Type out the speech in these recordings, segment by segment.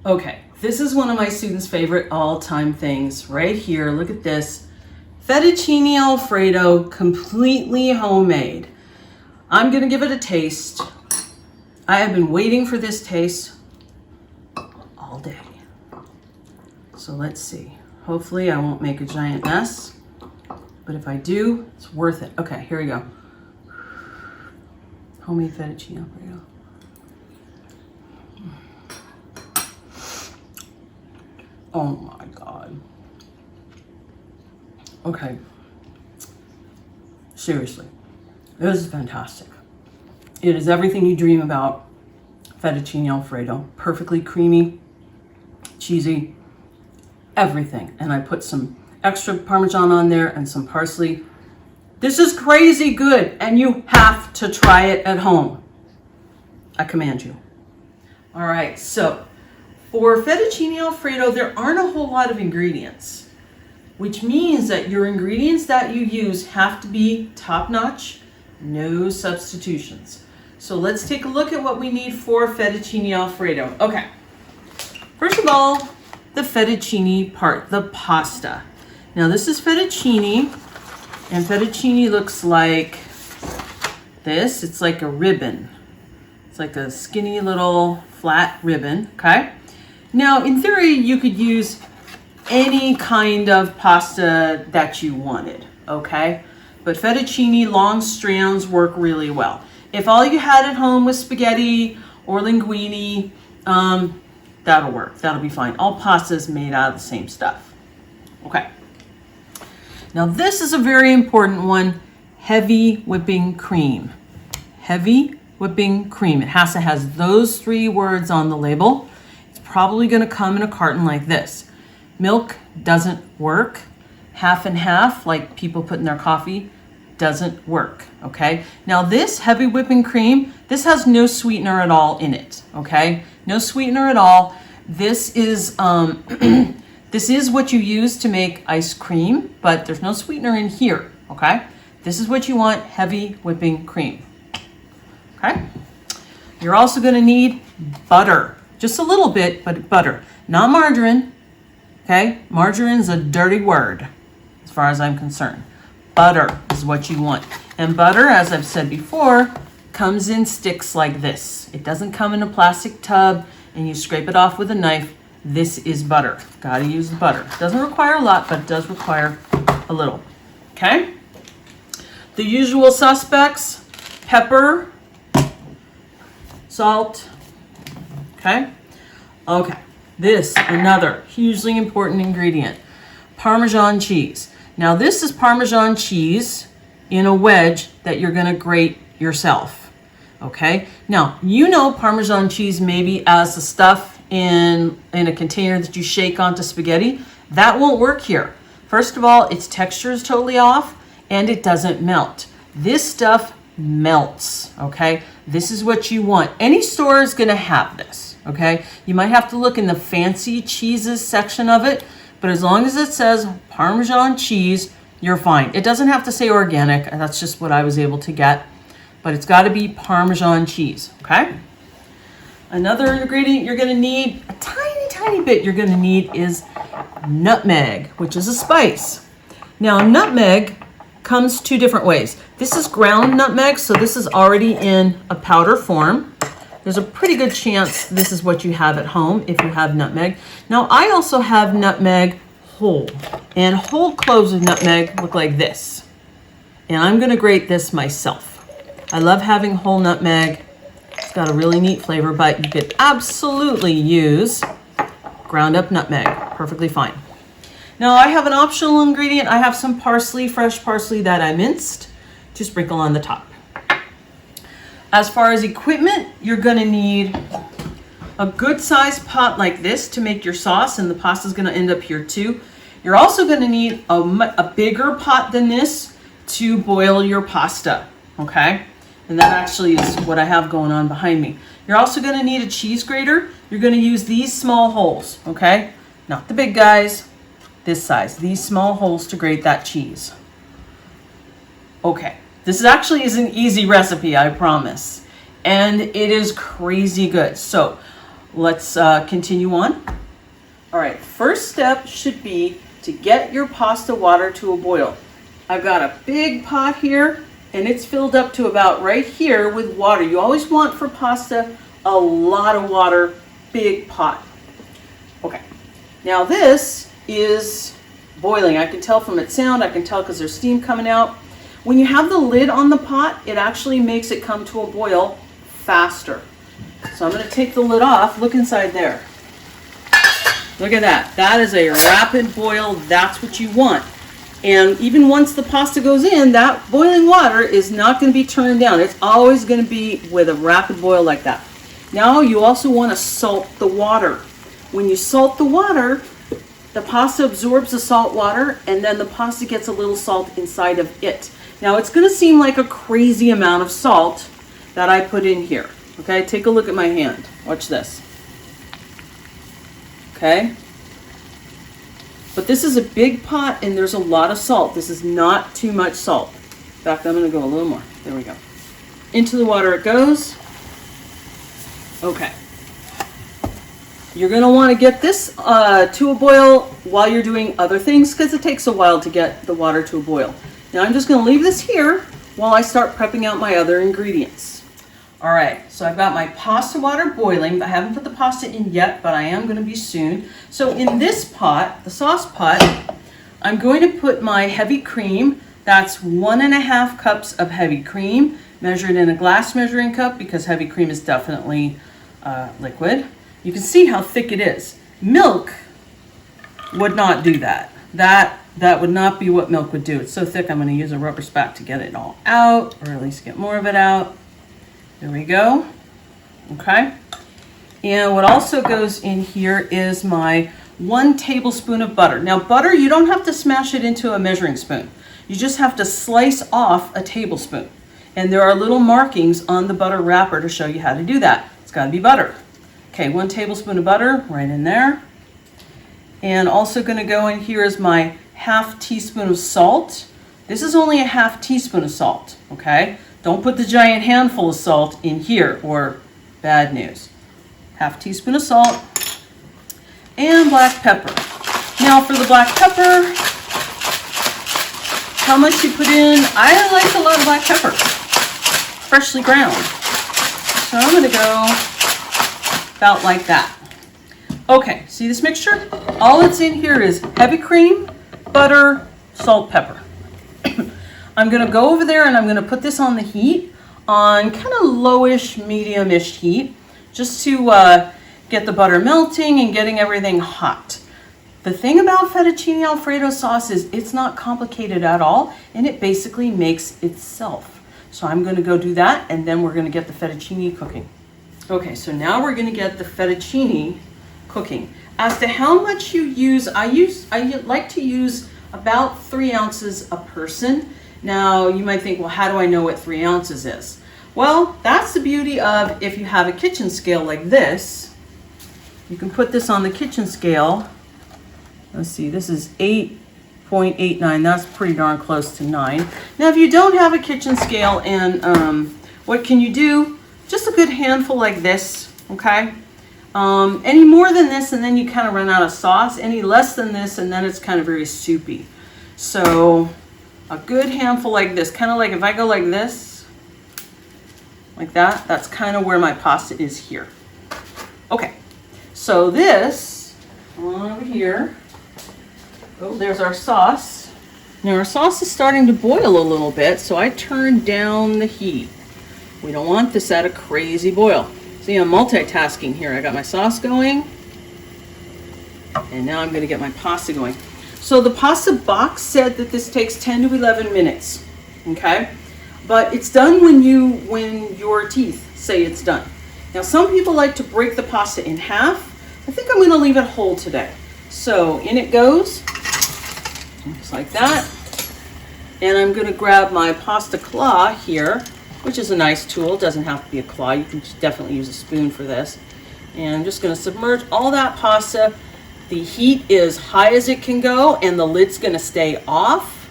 Okay, this is one of my students' favorite all-time things right here. Look at this. Fettuccine Alfredo, completely homemade. I'm gonna give it a taste. I have been waiting for this taste all day. So let's see. Hopefully I won't make a giant mess, but if I do, it's worth it. Okay, here we go. Homemade fettuccine Alfredo. Oh my God. Okay. Seriously, this is fantastic. It is everything you dream about. Fettuccine Alfredo, perfectly creamy, cheesy, everything. And I put some extra Parmesan on there and some parsley. This is crazy good, and you have to try it at home. I command you. All right, so for Fettuccine Alfredo, there aren't a whole lot of ingredients, which means that your ingredients that you use have to be top-notch, no substitutions. So let's take a look at what we need for Fettuccine Alfredo. Okay, first of all, the fettuccine part, the pasta. Now this is fettuccine, and fettuccine looks like this. It's like a ribbon. It's like a skinny little flat ribbon, okay? Now, in theory, you could use any kind of pasta that you wanted, okay? But fettuccine long strands work really well. If all you had at home was spaghetti or linguine, that'll work. That'll be fine. All pasta is made out of the same stuff. Okay. Now, this is a very important one, heavy whipping cream. Heavy whipping cream. It has to have those 3 words on the label. Probably going to come in a carton like this. Milk doesn't work. Half and half, like people put in their coffee, doesn't work, okay? Now this heavy whipping cream, this has no sweetener at all in it, okay? No sweetener at all. This is this is what you use to make ice cream, but there's no sweetener in here, okay? This is what you want, heavy whipping cream, okay? You're also going to need butter. Just a little bit, but butter, not margarine, okay? Margarine's a dirty word as far as I'm concerned. Butter is what you want. And butter, as I've said before, comes in sticks like this. It doesn't come in a plastic tub and you scrape it off with a knife. This is butter. Gotta use the butter. Doesn't require a lot, but it does require a little, okay? The usual suspects, pepper, salt, okay? Okay, this, another hugely important ingredient, Parmesan cheese. Now this is Parmesan cheese in a wedge that you're gonna grate yourself, okay? Now, you know Parmesan cheese maybe as the stuff in a container that you shake onto spaghetti. That won't work here. First of all, its texture is totally off and it doesn't melt. This stuff melts, okay? This is what you want. Any store is gonna have this, okay? You might have to look in the fancy cheeses section of it, but as long as it says Parmesan cheese, you're fine. It doesn't have to say organic. That's just what I was able to get, but it's gotta be Parmesan cheese, okay? Another ingredient you're gonna need, a tiny, tiny bit you're gonna need is nutmeg, which is a spice. Now, nutmeg comes 2 different ways. This is ground nutmeg, so this is already in a powder form. There's a pretty good chance this is what you have at home if you have nutmeg. Now, I also have nutmeg whole, and whole cloves of nutmeg look like this. And I'm gonna grate this myself. I love having whole nutmeg. It's got a really neat flavor, but you could absolutely use ground up nutmeg, perfectly fine. Now I have an optional ingredient. I have some parsley, fresh parsley that I minced to sprinkle on the top. As far as equipment, you're gonna need a good sized pot like this to make your sauce, and the pasta's gonna end up here too. You're also gonna need a bigger pot than this to boil your pasta, okay? And that actually is what I have going on behind me. You're also gonna need a cheese grater. You're gonna use these small holes, okay? Not the big guys. This size, these small holes to grate that cheese. Okay, this actually is an easy recipe, I promise. And it is crazy good. So let's continue on. All right, first step should be to get your pasta water to a boil. I've got a big pot here, and it's filled up to about right here with water. You always want for pasta a lot of water, big pot. Okay, now this is boiling. I can tell from its sound, I can tell because there's steam coming out. When you have the lid on the pot, it actually makes it come to a boil faster. So I'm going to take the lid off. Look inside there. Look at that. That is a rapid boil. That's what you want. And even once the pasta goes in, that boiling water is not going to be turned down. It's always going to be with a rapid boil like that. Now you also want to salt the water. When you salt the water, the pasta absorbs the salt water, and then the pasta gets a little salt inside of it. Now it's going to seem like a crazy amount of salt that I put in here. Okay, take a look at my hand. Watch this. Okay. But this is a big pot and there's a lot of salt. This is not too much salt. In fact, I'm going to go a little more. There we go. Into the water it goes. Okay. You're going to want to get this to a boil while you're doing other things because it takes a while to get the water to a boil. Now I'm just going to leave this here while I start prepping out my other ingredients. All right, so I've got my pasta water boiling. I haven't put the pasta in yet, but I am going to be soon. So in this pot, the sauce pot, I'm going to put my heavy cream. That's 1.5 cups of heavy cream, measured in a glass measuring cup because heavy cream is definitely liquid. You can see how thick it is. Milk would not do that. That would not be what milk would do. It's so thick, I'm going to use a rubber spatula to get it all out, or at least get more of it out. There we go. Okay. And what also goes in here is my 1 tablespoon of butter. Now butter, you don't have to smash it into a measuring spoon. You just have to slice off a tablespoon. And there are little markings on the butter wrapper to show you how to do that. It's got to be butter. Okay, 1 tablespoon of butter right in there. And also going to go in here is my 1/2 teaspoon of salt. This is only a 1/2 teaspoon of salt, okay? Don't put the giant handful of salt in here or bad news. 1/2 teaspoon of salt and black pepper. Now for the black pepper, how much you put in? I like a lot of black pepper, freshly ground. So I'm going to go about like that. Okay, see this mixture? All that's in here is heavy cream, butter, salt, pepper. I'm going to go over there and I'm going to put this on the heat on kind of lowish, medium-ish heat just to get the butter melting and getting everything hot. The thing about fettuccine alfredo sauce is it's not complicated at all and it basically makes itself. So I'm going to go do that and then we're going to get the fettuccine cooking. Okay, so now we're going to get the fettuccine cooking. As to how much you use, I like to use about 3 ounces a person. Now you might think, well, how do I know what 3 ounces is? Well, that's the beauty of if you have a kitchen scale like this, you can put this on the kitchen scale. Let's see, this is 8.89. That's pretty darn close to 9. Now if you don't have a kitchen scale, and what can you do? Just a good handful like this, okay? Any more than this and then you kind of run out of sauce. Any less than this and then it's kind of very soupy. So a good handful like this, kind of like if I go like this, like that, that's kind of where my pasta is here. Okay, so this, on over here, oh, there's our sauce. Now our sauce is starting to boil a little bit, so I turned down the heat. We don't want this at a crazy boil. See, I'm multitasking here. I got my sauce going, and now I'm going to get my pasta going. So the pasta box said that this takes 10 to 11 minutes, okay? But it's done when your teeth say it's done. Now some people like to break the pasta in half. I think I'm going to leave it whole today. So in it goes, just like that. And I'm going to grab my pasta claw here, which is a nice tool. It doesn't have to be a claw. You can definitely use a spoon for this. And I'm just going to submerge all that pasta. The heat is high as it can go and the lid's going to stay off.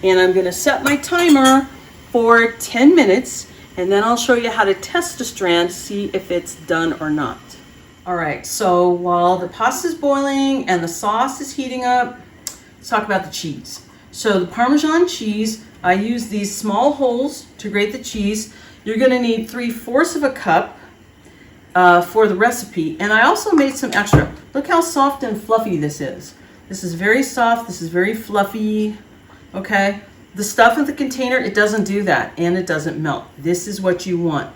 And I'm going to set my timer for 10 minutes and then I'll show you how to test a strand to see if it's done or not. All right, so while the pasta is boiling and the sauce is heating up, let's talk about the cheese. So the Parmesan cheese, I use these small holes to grate the cheese. You're gonna need 3/4 of a cup for the recipe. And I also made some extra. Look how soft and fluffy this is. This is very soft, this is very fluffy, okay? The stuff in the container, it doesn't do that, and it doesn't melt. This is what you want.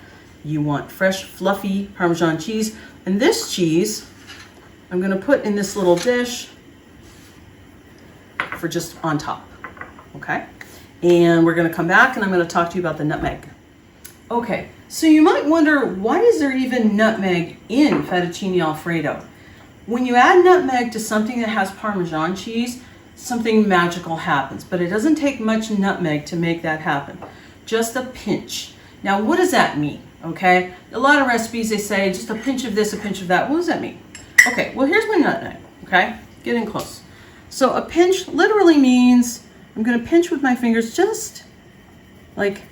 You want fresh, fluffy Parmesan cheese. And this cheese, I'm gonna put in this little dish for just on top, okay? And we're gonna come back and I'm gonna talk to you about the nutmeg. Okay, so you might wonder, why is there even nutmeg in Fettuccine Alfredo? When you add nutmeg to something that has Parmesan cheese, something magical happens, but it doesn't take much nutmeg to make that happen. Just a pinch. Now, what does that mean? Okay, a lot of recipes, they say just a pinch of this, a pinch of that. What does that mean? Okay, well, here's my nutmeg, okay? Get in close. So a pinch literally means I'm gonna pinch with my fingers just like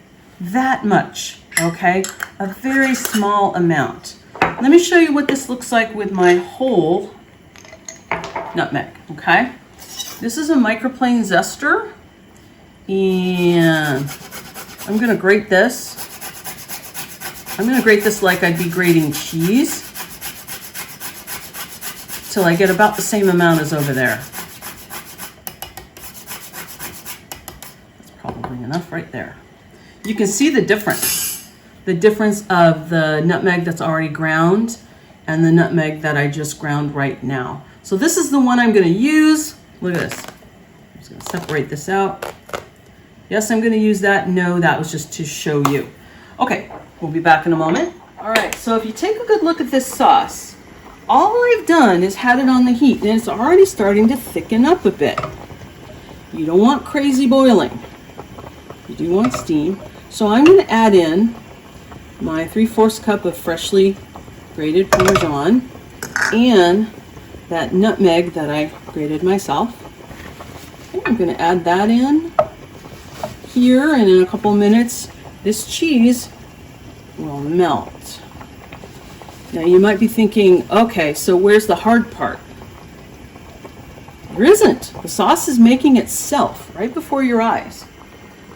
that much, okay? A very small amount. Let me show you what this looks like with my whole nutmeg, okay? This is a microplane zester, and I'm gonna grate this. I'm gonna grate this like I'd be grating cheese till I get about the same amount as over there. That's probably enough right there. You can see the difference of the nutmeg that's already ground and the nutmeg that I just ground right now. So this is the one I'm gonna use. Look at this. I'm just gonna separate this out. Yes, I'm gonna use that. No, that was just to show you. Okay, we'll be back in a moment. All right, so if you take a good look at this sauce, all I've done is had it on the heat and it's already starting to thicken up a bit. You don't want crazy boiling. You do want steam. So I'm gonna add in my 3/4 cup of freshly grated Parmesan and that nutmeg that I grated myself. Okay, I'm gonna add that in here, and in a couple minutes, this cheese will melt. Now you might be thinking, okay, so where's the hard part? There isn't. The sauce is making itself right before your eyes.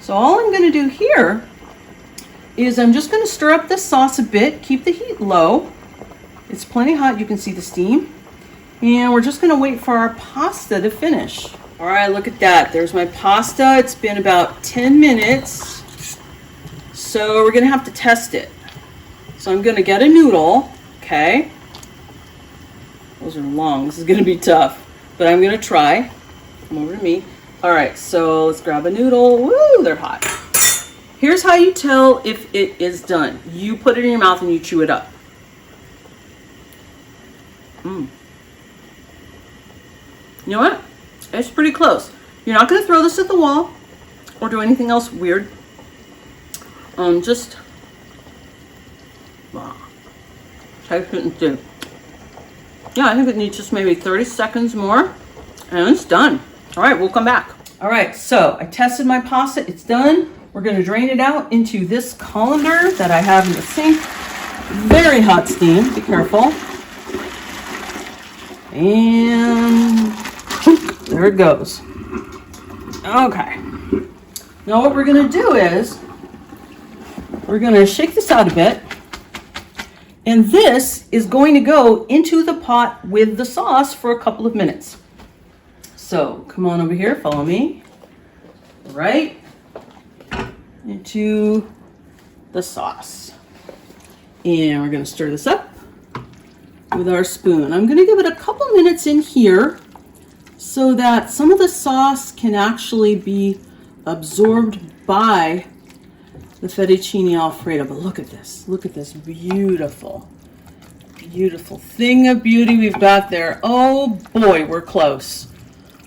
So all I'm gonna do here is I'm just gonna stir up this sauce a bit, keep the heat low. It's plenty hot, you can see the steam. And we're just gonna wait for our pasta to finish. All right, look at that. There's my pasta. It's been about 10 minutes. So we're gonna have to test it. So I'm gonna get a noodle, okay? Those are long, this is gonna be tough, but I'm gonna try. Come over to me. All right, so let's grab a noodle. Woo, they're hot. Here's how you tell if it is done. You put it in your mouth and you chew it up. You know what? It's pretty close. You're not gonna throw this at the wall or do anything else weird. Just taste it and see. Yeah, I think it needs just maybe 30 seconds more and it's done. All right, we'll come back. All right, so I tested my pasta, it's done. We're gonna drain it out into this colander that I have in the sink. Very hot steam, be careful. And there it goes. Okay. Now what we're gonna do is, we're gonna shake this out a bit. And this is going to go into the pot with the sauce for a couple of minutes. So come on over here, follow me. Right into the sauce. And we're gonna stir this up with our spoon. I'm gonna give it a couple minutes in here so that some of the sauce can actually be absorbed by the fettuccine alfredo. But look at this beautiful, beautiful thing of beauty we've got there. Oh boy, we're close.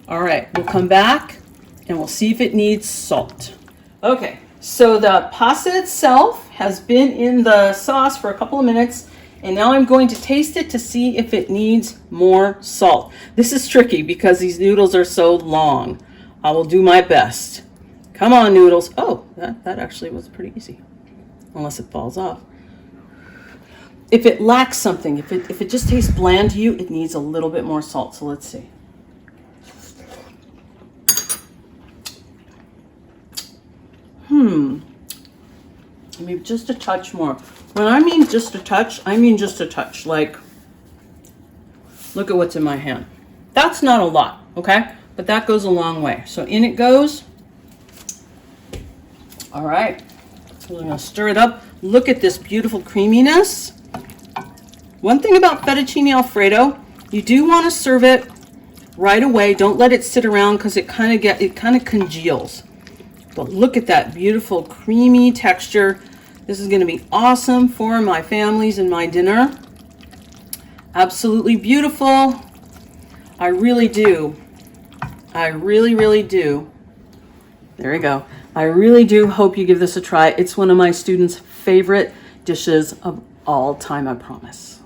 All right, we'll come back and we'll see if it needs salt. Okay, so the pasta itself has been in the sauce for a couple of minutes, and now I'm going to taste it to see if it needs more salt. This is tricky because these noodles are so long. I will do my best. Come on, noodles. Oh, that actually was pretty easy, unless it falls off. if it lacks something, if it just tastes bland to you, it needs a little bit more salt. So let's see. Maybe just a touch more. When I mean just a touch, I mean just a touch. Like, look at what's in my hand. That's not a lot, okay? But that goes a long way. So in it goes. All right. So we're gonna stir it up. Look at this beautiful creaminess. One thing about fettuccine Alfredo, you do want to serve it right away. Don't let it sit around because it kind of congeals. But look at that beautiful creamy texture. This is going to be awesome for my families and my dinner. Absolutely beautiful. I really do. I really, really do. There we go. I really do hope you give this a try. It's one of my students' favorite dishes of all time, I promise.